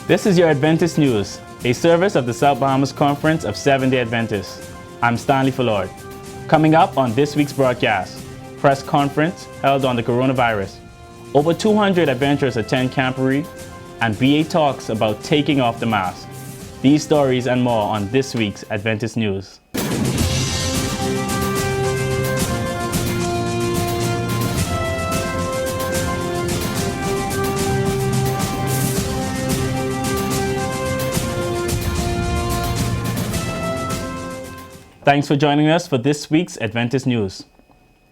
This is your Adventist News, a service of the South Bahamas Conference of Seventh-day Adventists. I'm Stanley Fullard. Coming up on this week's broadcast, press conference held on the coronavirus. Over 200 adventurers attend camporee, and BA talks about taking off the mask. These stories and more on this week's Adventist News. Thanks for joining us for this week's Adventist News.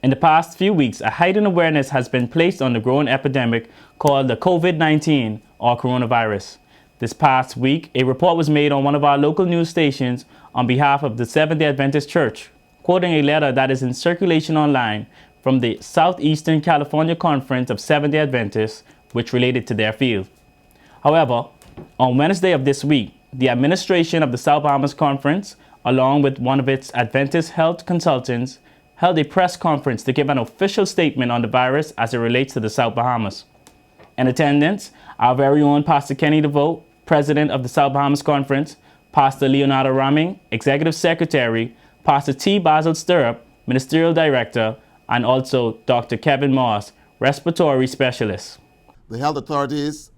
In the past few weeks, a heightened awareness has been placed on the growing epidemic called the COVID-19 or coronavirus. This past week, a report was made on one of our local news stations on behalf of the Seventh-day Adventist Church, quoting a letter that is in circulation online from the Southeastern California Conference of Seventh-day Adventists, which related to their field. However, on Wednesday of this week, the administration of the South Bahamas Conference, along with one of its Adventist health consultants, held a press conference to give an official statement on the virus as it relates to the South Bahamas. In attendance, our very own Pastor Kenny DeVoe, President of the South Bahamas Conference, Pastor Leonardo Raming, Executive Secretary, Pastor T. Basil Stirrup, Ministerial Director, and also Dr. Kevin Moss, Respiratory Specialist. The health authorities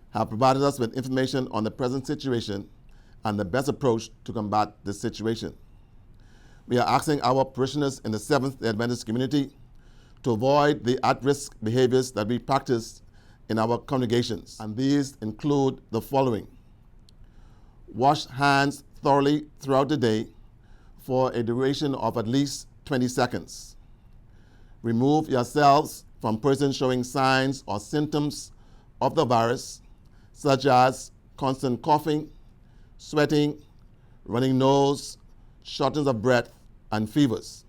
have provided us with information on the present situation and the best approach to combat this situation. We are asking our parishioners in the Seventh-day Adventist community to avoid the at-risk behaviors that we practice in our congregations, and these include the following. Wash hands thoroughly throughout the day for a duration of at least 20 seconds. Remove yourselves from persons showing signs or symptoms of the virus, such as constant coughing, sweating, running nose, shortness of breath, and fevers.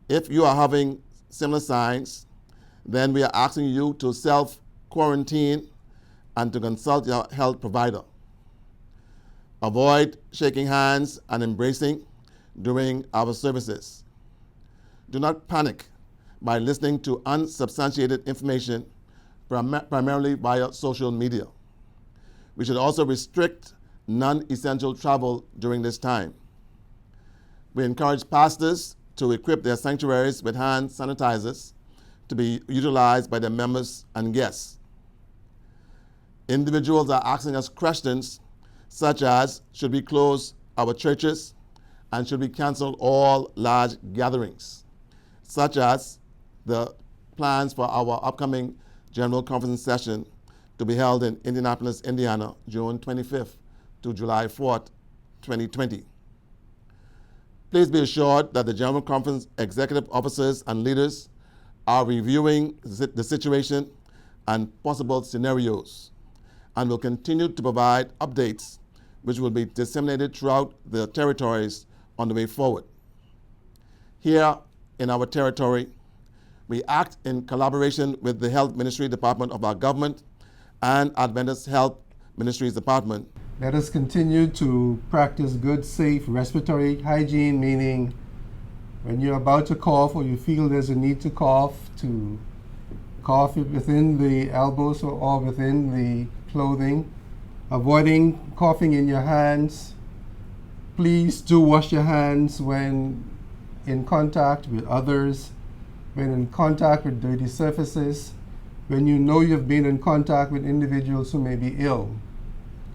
If you are having similar signs, then we are asking you to self-quarantine and to consult your health provider. Avoid shaking hands and embracing during our services. Do not panic by listening to unsubstantiated information, primarily via social media. We should also restrict non-essential travel during this time. We encourage pastors to equip their sanctuaries with hand sanitizers to be utilized by their members and guests. Individuals are asking us questions such as, should we close our churches and should we cancel all large gatherings, such as the plans for our upcoming General Conference session to be held in Indianapolis, Indiana, June 25th to July 4th, 2020. Please be assured that the General Conference executive officers and leaders are reviewing the situation and possible scenarios, and will continue to provide updates which will be disseminated throughout the territories on the way forward. Here in our territory, we act in collaboration with the Health Ministry Department of our government and Adventist Health Ministries Department. Let us continue to practice good, safe respiratory hygiene, meaning when you're about to cough or you feel there's a need to cough within the elbows or within the clothing, avoiding coughing in your hands. Please do wash your hands when in contact with others, when in contact with dirty surfaces, when you know you've been in contact with individuals who may be ill.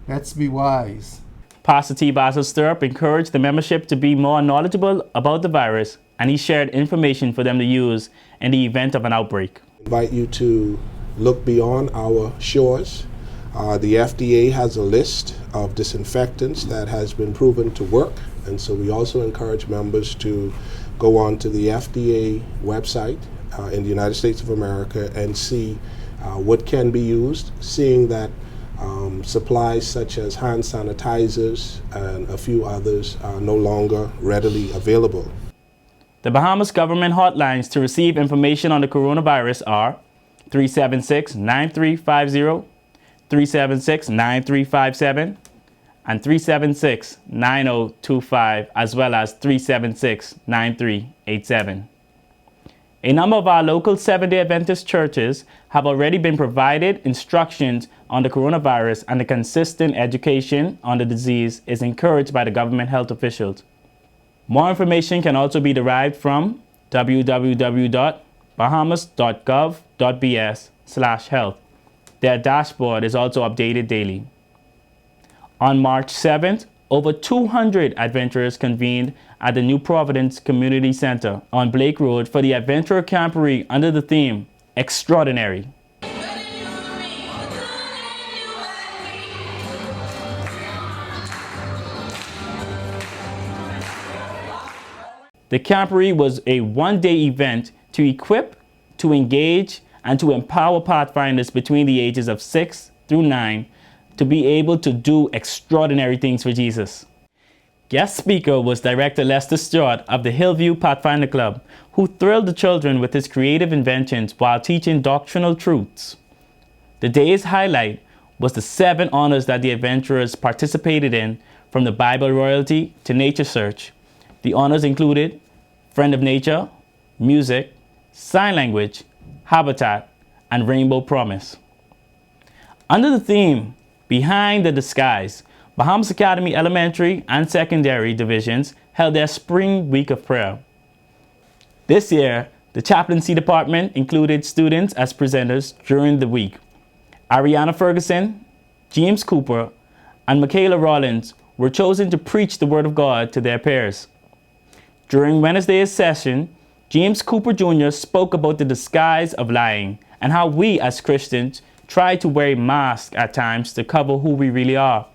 Let's be wise. Pastor T. Basil Stirrup encouraged the membership to be more knowledgeable about the virus, and he shared information for them to use in the event of an outbreak. I invite you to look beyond our shores. The FDA has a list of disinfectants that has been proven to work, and so we also encourage members to go on to the FDA website in the United States of America and see what can be used, seeing that supplies such as hand sanitizers and a few others are no longer readily available. The Bahamas government hotlines to receive information on the coronavirus are 376-9350, 376-9357, and 376-9025, as well as 376-9387. A number of our local Seventh-day Adventist churches have already been provided instructions on the coronavirus, and the consistent education on the disease is encouraged by the government health officials. More information can also be derived from www.bahamas.gov.bs/health. Their dashboard is also updated daily. On March 7th, over 200 adventurers convened at the New Providence Community Center on Blake Road for the Adventurer Camporee under the theme, Extraordinary. The Camporee was a one-day event to equip, to engage, and to empower Pathfinders between the ages of 6 through 9 to be able to do extraordinary things for Jesus. Guest speaker was Director Lester Stewart of the Hillview Pathfinder Club, who thrilled the children with his creative inventions while teaching doctrinal truths. The day's highlight was the 7 honors that the adventurers participated in, from the Bible royalty to nature search. The honors included Friend of Nature, Music, Sign Language, Habitat, and Rainbow Promise. Under the theme, Behind the Disguise, Bahamas Academy Elementary and Secondary Divisions held their Spring Week of Prayer. This year, the chaplaincy department included students as presenters during the week. Ariana Ferguson, James Cooper, and Michaela Rollins were chosen to preach the Word of God to their peers. During Wednesday's session, James Cooper Jr. spoke about the disguise of lying and how we as Christians try to wear a mask at times to cover who we really are.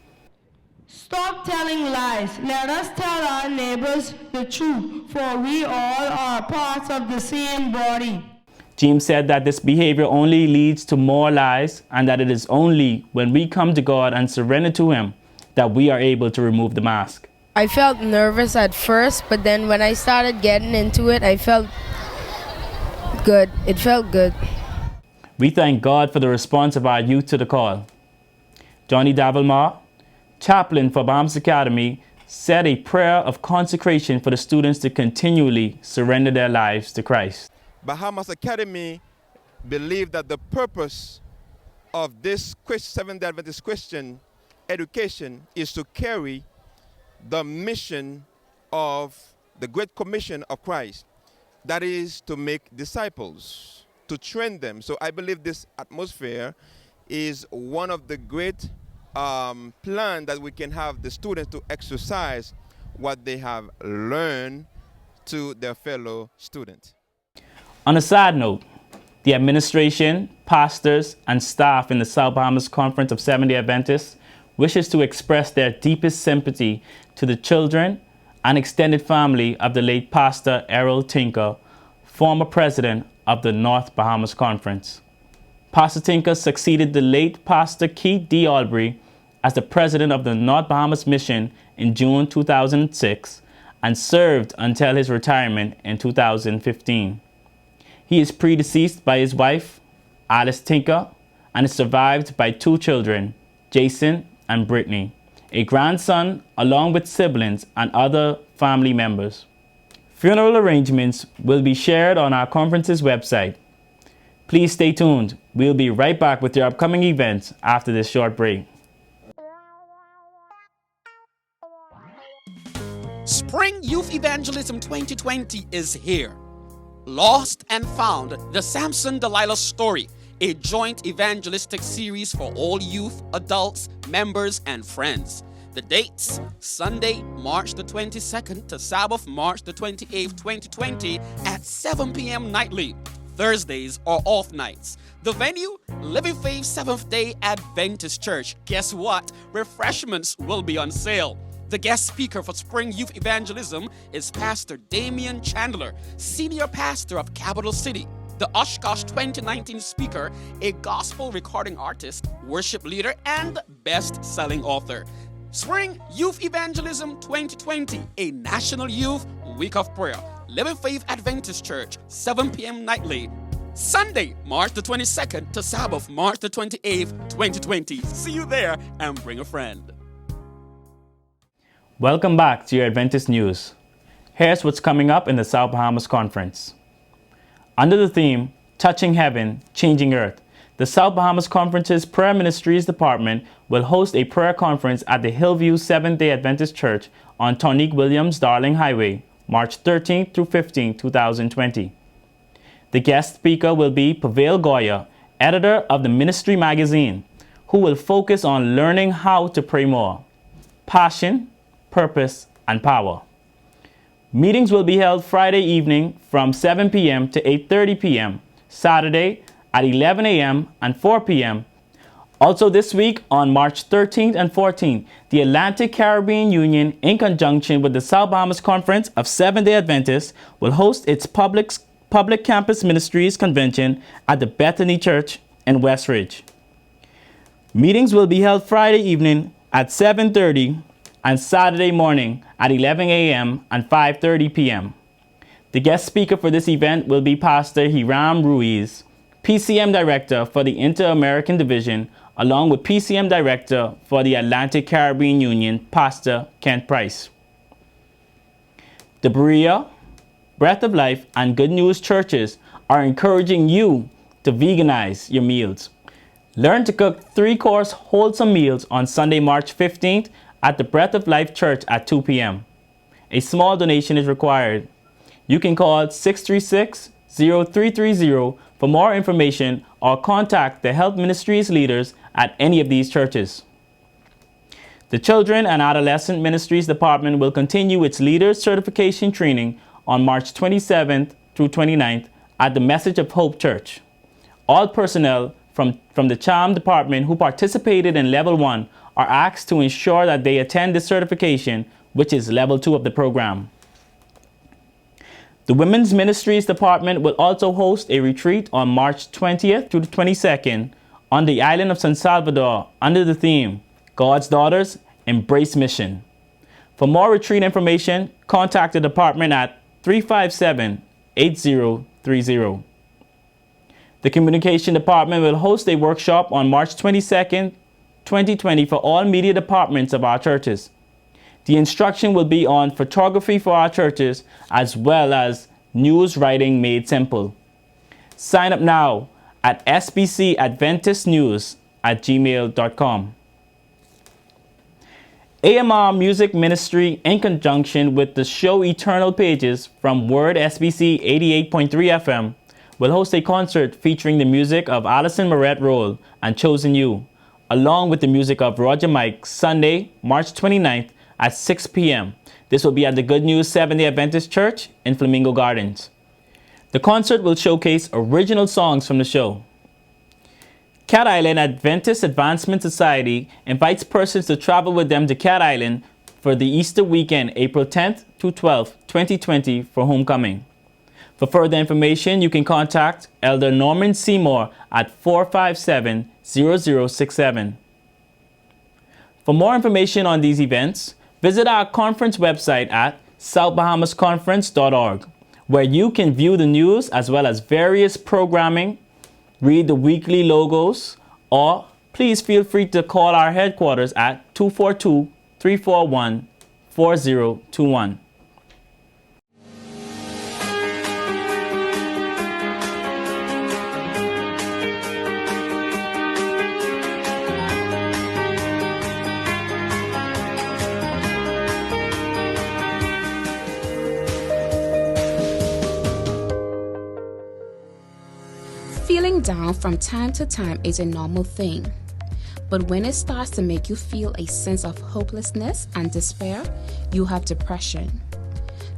Stop telling lies. Let us tell our neighbors the truth, for we all are parts of the same body. James said that this behavior only leads to more lies, and that it is only when we come to God and surrender to Him that we are able to remove the mask. I felt nervous at first, but then when I started getting into it, I felt good. It felt good. We thank God for the response of our youth to the call. Johnny Davilmar, chaplain for Bahamas Academy, said a prayer of consecration for the students to continually surrender their lives to Christ. Bahamas Academy believe that the purpose of this Seventh-day Adventist Christian education is to carry the mission of the Great Commission of Christ, that is to make disciples, to train them. So I believe this atmosphere is one of the great plan that we can have the students to exercise what they have learned to their fellow students. On a side note, the administration, pastors, and staff in the South Bahamas Conference of Seventh-day Adventists wishes to express their deepest sympathy to the children and extended family of the late Pastor Errol Tinker, former president of the North Bahamas Conference. Pastor Tinker succeeded the late Pastor Keith D. Albury as the president of the North Bahamas Mission in June 2006 and served until his retirement in 2015. He is predeceased by his wife, Alice Tinker, and is survived by 2 children, Jason and Brittany, a grandson, along with siblings and other family members. Funeral arrangements will be shared on our conference's website. Please stay tuned. We'll be right back with your upcoming events after this short break. Spring Youth Evangelism 2020 is here. Lost and Found, the Samson Delilah story, a joint evangelistic series for all youth, adults, members, and friends. The dates: Sunday, March the 22nd to Sabbath, March the 28th, 2020 at 7 p.m. nightly. Thursdays are off nights. The venue: Living Faith Seventh-day Adventist Church. Guess what? Refreshments will be on sale. The guest speaker for Spring Youth Evangelism is Pastor Damian Chandler, Senior Pastor of Capital City. The Oshkosh 2019 speaker, a gospel recording artist, worship leader, and best-selling author. Spring Youth Evangelism 2020, a National Youth Week of Prayer. Living Faith Adventist Church, 7 p.m. nightly. Sunday, March the 22nd to Sabbath, March the 28th, 2020. See you there and bring a friend. Welcome back to your Adventist News. Here's what's coming up in the South Bahamas Conference. Under the theme, Touching Heaven, Changing Earth, the South Bahamas Conference's Prayer Ministries Department will host a prayer conference at the Hillview Seventh-day Adventist Church on Tonique Williams-Darling Highway, March 13th through 15th, 2020. The guest speaker will be Pavel Goya, editor of the Ministry magazine, who will focus on learning how to pray more, passion, purpose, and power. Meetings will be held Friday evening from 7 p.m. to 8:30 p.m., Saturday at 11 a.m. and 4 p.m. Also this week on March 13th and 14th, the Atlantic Caribbean Union, in conjunction with the South Bahamas Conference of Seventh-day Adventists, will host its public campus ministries convention at the Bethany Church in West Ridge. Meetings will be held Friday evening at 7:30 and Saturday morning at 11 a.m. and 5:30 p.m. The guest speaker for this event will be Pastor Hiram Ruiz, PCM Director for the Inter-American Division, along with PCM Director for the Atlantic Caribbean Union, Pastor Kent Price. The Berea, Breath of Life, and Good News churches are encouraging you to veganize your meals. Learn to cook 3-course wholesome meals on Sunday, March 15th at the Breath of Life Church at 2 p.m. A small donation is required. You can call 636-0330 for more information or contact the Health Ministries leaders at any of these churches. The Children and Adolescent Ministries Department will continue its Leaders Certification Training on March 27th through 29th at the Message of Hope Church. All personnel from the CHAM department who participated in Level 1 are asked to ensure that they attend this certification, which is Level 2 of the program. The Women's Ministries Department will also host a retreat on March 20th to the 22nd on the island of San Salvador under the theme, God's Daughters, Embrace Mission. For more retreat information, contact the department at 357-8030. The Communication Department will host a workshop on March 22nd, 2020 for all media departments of our churches. The instruction will be on photography for our churches as well as news writing made simple. Sign up now at sbcadventistnews@gmail.com. AMR Music Ministry, in conjunction with the show Eternal Pages from Word SBC 88.3 FM, will host a concert featuring the music of Alison Moret Roll and Chosen You, along with the music of Roger Mike, Sunday, March 29th at 6 p.m. This will be at the Good News Seventh-day Adventist Church in Flamingo Gardens. The concert will showcase original songs from the show. Cat Island Adventist Advancement Society invites persons to travel with them to Cat Island for the Easter weekend, April 10th to 12th, 2020 for homecoming. For further information, you can contact Elder Norman Seymour at 457-0067. For more information on these events, visit our conference website at southbahamasconference.org, where you can view the news as well as various programming, read the weekly logos, or please feel free to call our headquarters at 242-341-4021. Feeling down from time to time is a normal thing, but when it starts to make you feel a sense of hopelessness and despair, you have depression.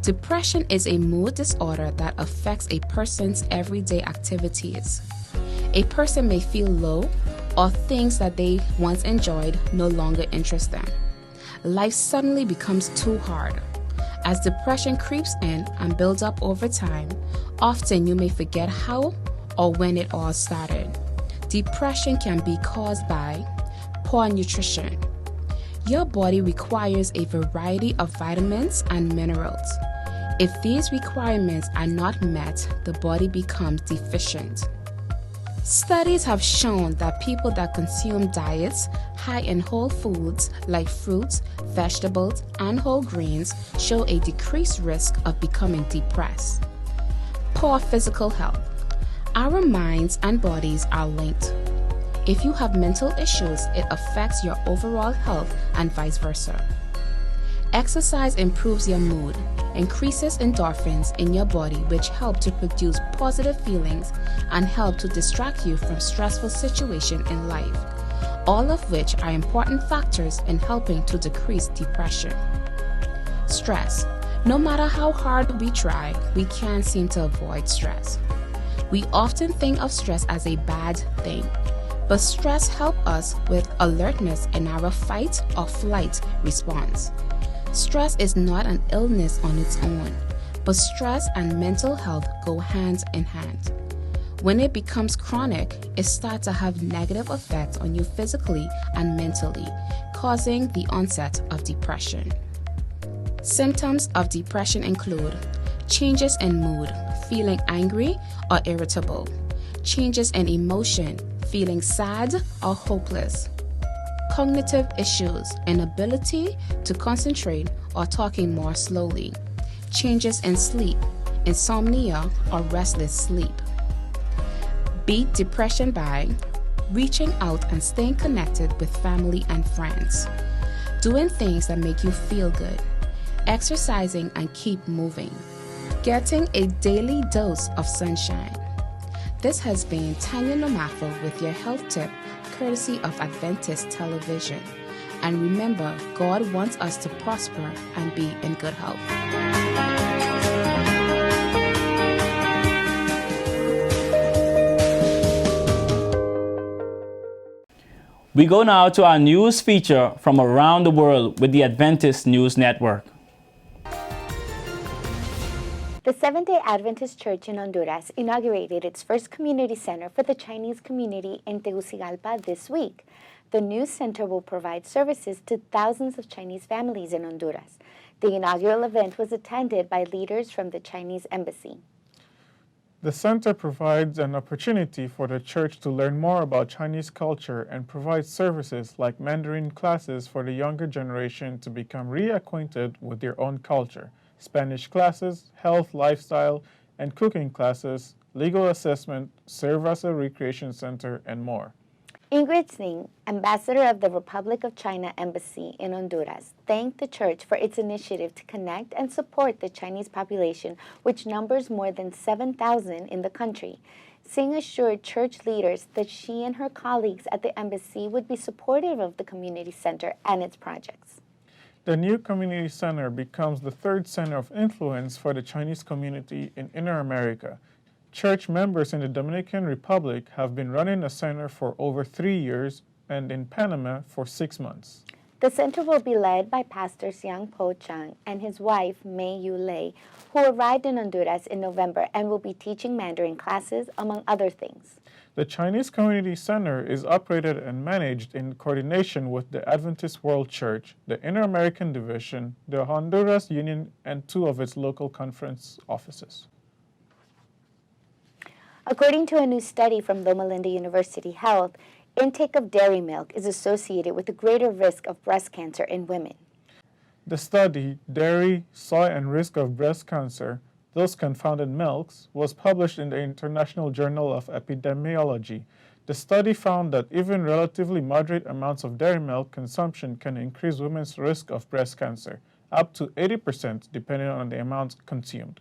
Depression is a mood disorder that affects a person's everyday activities. A person may feel low, or things that they once enjoyed no longer interest them. Life suddenly becomes too hard. As depression creeps in and builds up over time, often you may forget how or when it all started. Depression can be caused by poor nutrition. Your body requires a variety of vitamins and minerals. If these requirements are not met, the body becomes deficient. Studies have shown that people that consume diets high in whole foods like fruits, vegetables, and whole grains show a decreased risk of becoming depressed. for physical health. Our minds and bodies are linked. If you have mental issues, it affects your overall health and vice versa. Exercise improves your mood, increases endorphins in your body, which help to produce positive feelings and help to distract you from stressful situations in life, all of which are important factors in helping to decrease depression. Stress. No matter how hard we try, we can't seem to avoid stress. We often think of stress as a bad thing, but stress helps us with alertness in our fight or flight response. Stress is not an illness on its own, but stress and mental health go hand in hand. When it becomes chronic, it starts to have negative effects on you physically and mentally, causing the onset of depression. Symptoms of depression include changes in mood, feeling angry or irritable, changes in emotion, feeling sad or hopeless, cognitive issues, inability to concentrate or talking more slowly, changes in sleep, insomnia or restless sleep. Beat depression by reaching out and staying connected with family and friends, doing things that make you feel good, exercising and keep moving, getting a daily dose of sunshine. This has been Tanya Nomafo with your health tip, courtesy of Adventist Television. And remember, God wants us to prosper and be in good health. We go now to our news feature from around the world with the Adventist News Network. The Seventh-day Adventist Church in Honduras inaugurated its first community center for the Chinese community in Tegucigalpa this week. The new center will provide services to thousands of Chinese families in Honduras. The inaugural event was attended by leaders from the Chinese embassy. The center provides an opportunity for the church to learn more about Chinese culture and provide services like Mandarin classes for the younger generation to become reacquainted with their own culture, Spanish classes, health, lifestyle, and cooking classes, legal assessment, serve as a recreation center, and more. Ingrid Singh, ambassador of the Republic of China Embassy in Honduras, thanked the church for its initiative to connect and support the Chinese population, which numbers more than 7,000 in the country. Singh assured church leaders that she and her colleagues at the embassy would be supportive of the community center and its projects. The new community center becomes the third center of influence for the Chinese community in Inner America. Church members in the Dominican Republic have been running a center for over 3 years and in Panama for 6 months. The center will be led by Pastor Xiang Po Chang and his wife, Mei Yu Lei, who arrived in Honduras in November and will be teaching Mandarin classes, among other things. The Chinese Community Center is operated and managed in coordination with the Adventist World Church, the Inter-American Division, the Honduras Union, and 2 of its local conference offices. According to a new study from Loma Linda University Health, intake of dairy milk is associated with a greater risk of breast cancer in women. The study, Dairy, Soy, and Risk of Breast Cancer, Those Confounded Milks, was published in the International Journal of Epidemiology. The study found that even relatively moderate amounts of dairy milk consumption can increase women's risk of breast cancer, up to 80% depending on the amount consumed.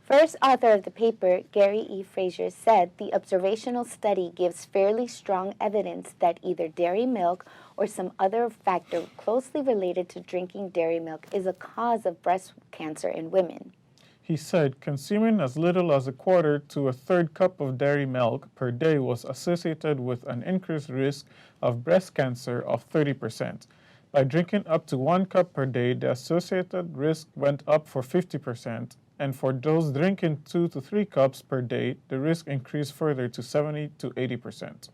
First author of the paper, Gary E. Frazier, said the observational study gives fairly strong evidence that either dairy milk or some other factor closely related to drinking dairy milk is a cause of breast cancer in women. He said consuming as little as a quarter to a third cup of dairy milk per day was associated with an increased risk of breast cancer of 30%. By drinking up to 1 cup per day, the associated risk went up for 50%. And for those drinking 2 to 3 cups per day, the risk increased further to 70 to 80%.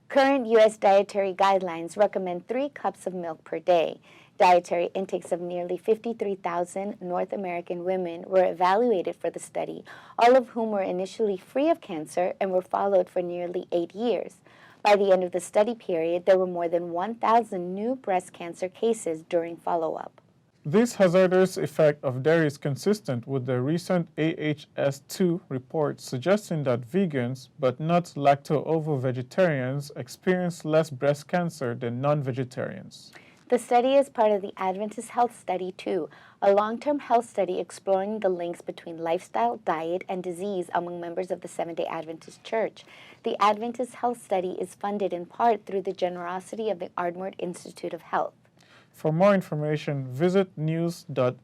Current U.S. dietary guidelines recommend 3 cups of milk per day. Dietary intakes of nearly 53,000 North American women were evaluated for the study, all of whom were initially free of cancer and were followed for nearly 8 years. By the end of the study period, there were more than 1,000 new breast cancer cases during follow-up. This hazardous effect of dairy is consistent with the recent AHS2 report suggesting that vegans, but not lacto-ovo-vegetarians, experience less breast cancer than non-vegetarians. The study is part of the Adventist Health Study 2, a long-term health study exploring the links between lifestyle, diet, and disease among members of the Seventh-day Adventist Church. The Adventist Health Study is funded in part through the generosity of the Ardmore Institute of Health. For more information, visit news.llu.edu.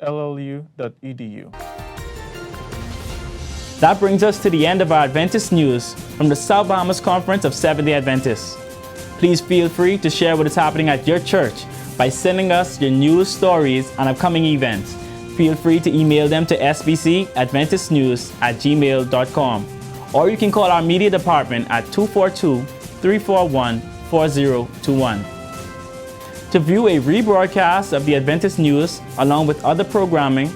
That brings us to the end of our Adventist news from the South Bahamas Conference of Seventh-day Adventists. Please feel free to share what is happening at your church by sending us your news stories and upcoming events. Feel free to email them to sbcadventistnews@gmail.com, or you can call our media department at 242-341-4021. To view a rebroadcast of the Adventist news along with other programming,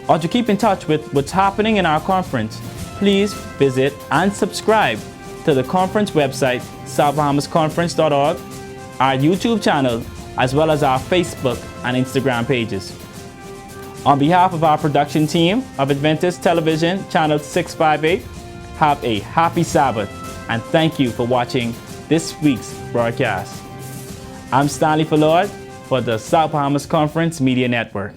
or to keep in touch with what's happening in our conference, please visit and subscribe to the conference website, southbahamasconference.org, our YouTube channel, as well as our Facebook and Instagram pages. On behalf of our production team of Adventist Television Channel 658, have a happy Sabbath and thank you for watching this week's broadcast. I'm Stanley Fallord for the South Bahamas Conference Media Network.